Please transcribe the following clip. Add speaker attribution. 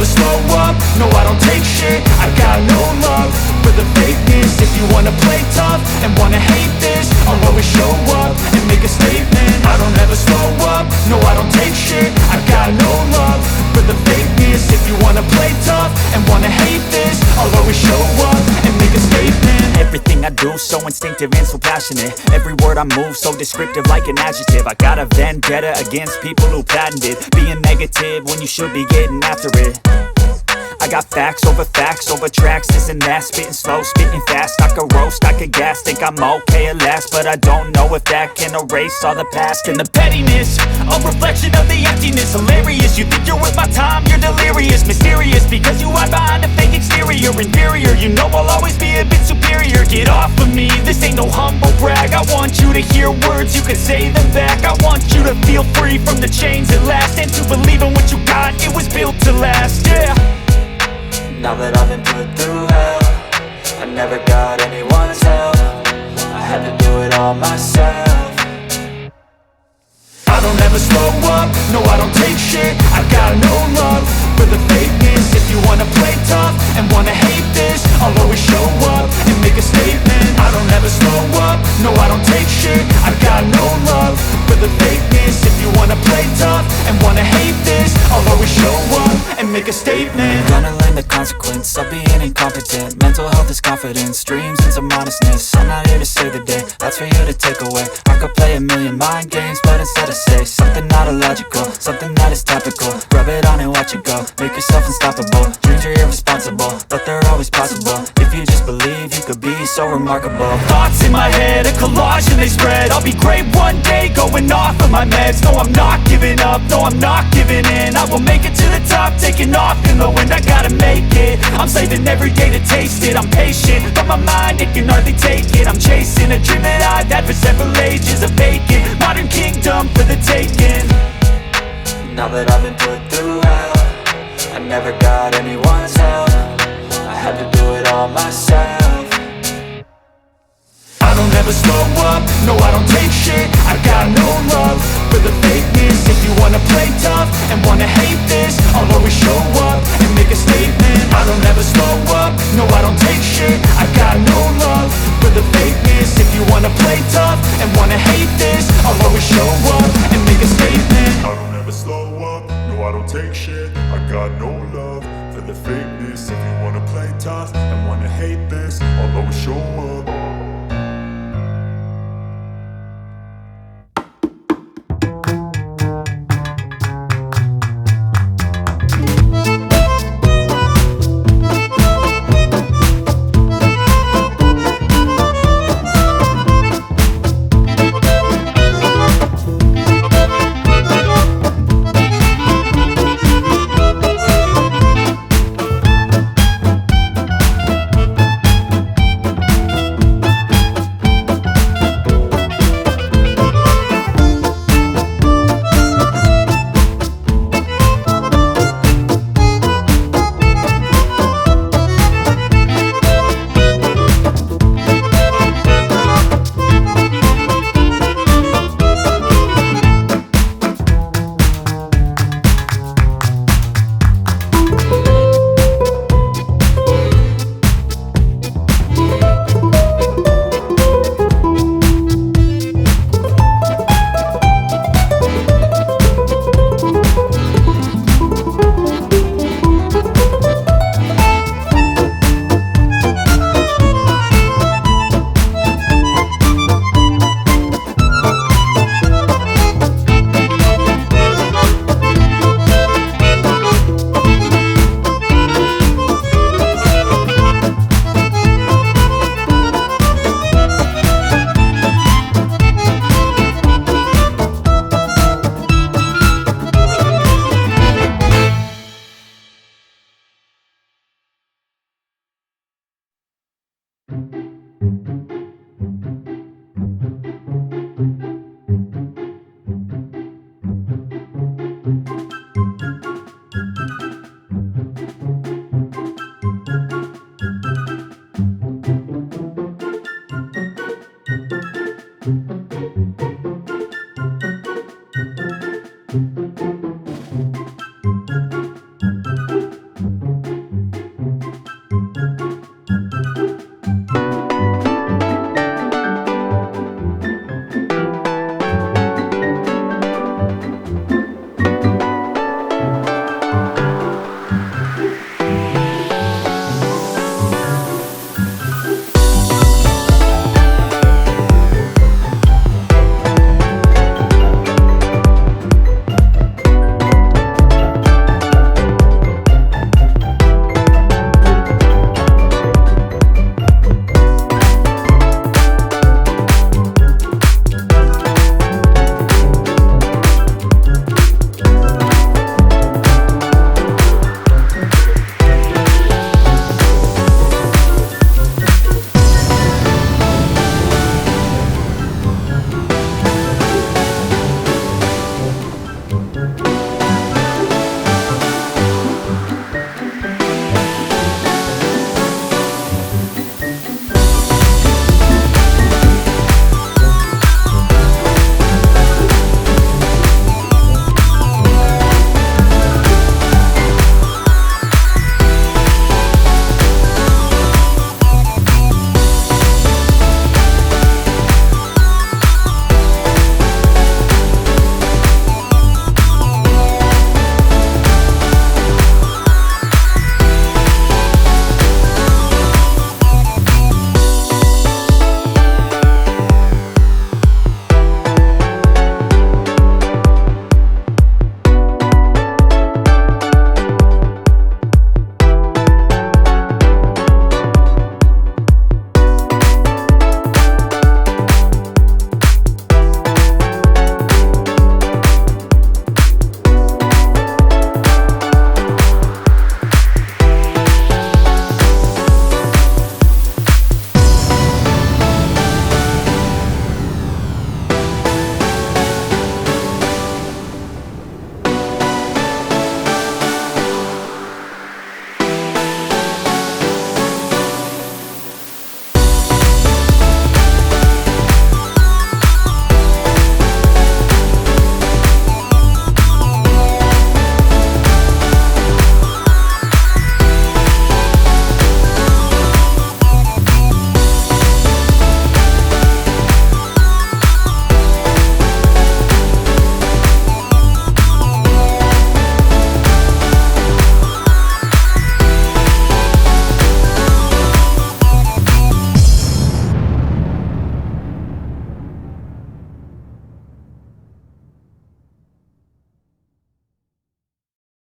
Speaker 1: never slow up, no I don't take shit. I got no love for the fakeness. If you wanna play tough and wanna hate this, I'll always show up and make a statement. I don't ever slow up, no I don't take shit. I got no love for the fakeness. If you wanna play tough and wanna hate this, I'll always show up and make a statement.
Speaker 2: Everything I do so instinctive and so passionate. Every word I move so descriptive like an adjective. I got a vendetta against people who patented being negative when you should be getting after it. I got facts over tracks, this and that. Spitting slow, spitting fast. I could roast, I could gas. Think I'm okay at last, but I don't know if that can erase all the past. And the pettiness, a reflection of the emptiness. Hilarious, you think you're worth my time, you're delirious. Mysterious, because you hide behind a fake exterior. Inferior, you know I'll always be a bit superior. Get off of me, this ain't no humble brag. I want you to hear words, you can say them back. I want you to feel free from the chains at last, and to believe in what you got, it was built to last, yeah.
Speaker 3: Now that I've been put through hell, I never got anyone's help. I had to do it all myself.
Speaker 1: I don't ever slow up, no I don't take shit. I got no love for the fakeness. If you wanna play tough and wanna hate this, I'll always show up and make a statement. I don't ever slow up, no I don't take shit. I got no love for the fakeness. If you wanna play tough and wanna hate this, I'll always show up and make a statement.
Speaker 3: Gonna learn the consequence of being incompetent. Mental health is confidence, dreams and some modestness. I'm not here to save the day, that's for you to take away. I could play a million mind games, but instead I say something not illogical, something that is topical. Rub it on and watch it go, make yourself unstoppable. Dreams are irresponsible, but they're always possible. If you just believe, you could be so remarkable.
Speaker 1: Thoughts in my head, a collage and they spread. I'll be great one day, going off of my meds. No I'm not giving up, no I'm not giving in. I will make it to the top, taking off in the wind. I gotta make it, I'm saving every day to taste it. I'm patient, but my mind, it can hardly take it. I'm chasing a dream that I've had for several ages. A vacant, modern kingdom for the taking.
Speaker 3: Now that I've been put through hell, I never got anyone's help. I had to do it all myself.
Speaker 1: I don't ever slow up, no I don't take shit. I got no love for the fakeness. If you wanna play tough and wanna hate this, I'll always show up and make a statement. I don't ever slow up, no I don't take shit. I got no love for the fakeness. If you wanna play tough and wanna hate this, I'll always show up and make a statement.
Speaker 4: I don't ever slow up, no I don't take shit. I got no love for the fakeness. If you wanna play tough and wanna hate this, I'll always show up.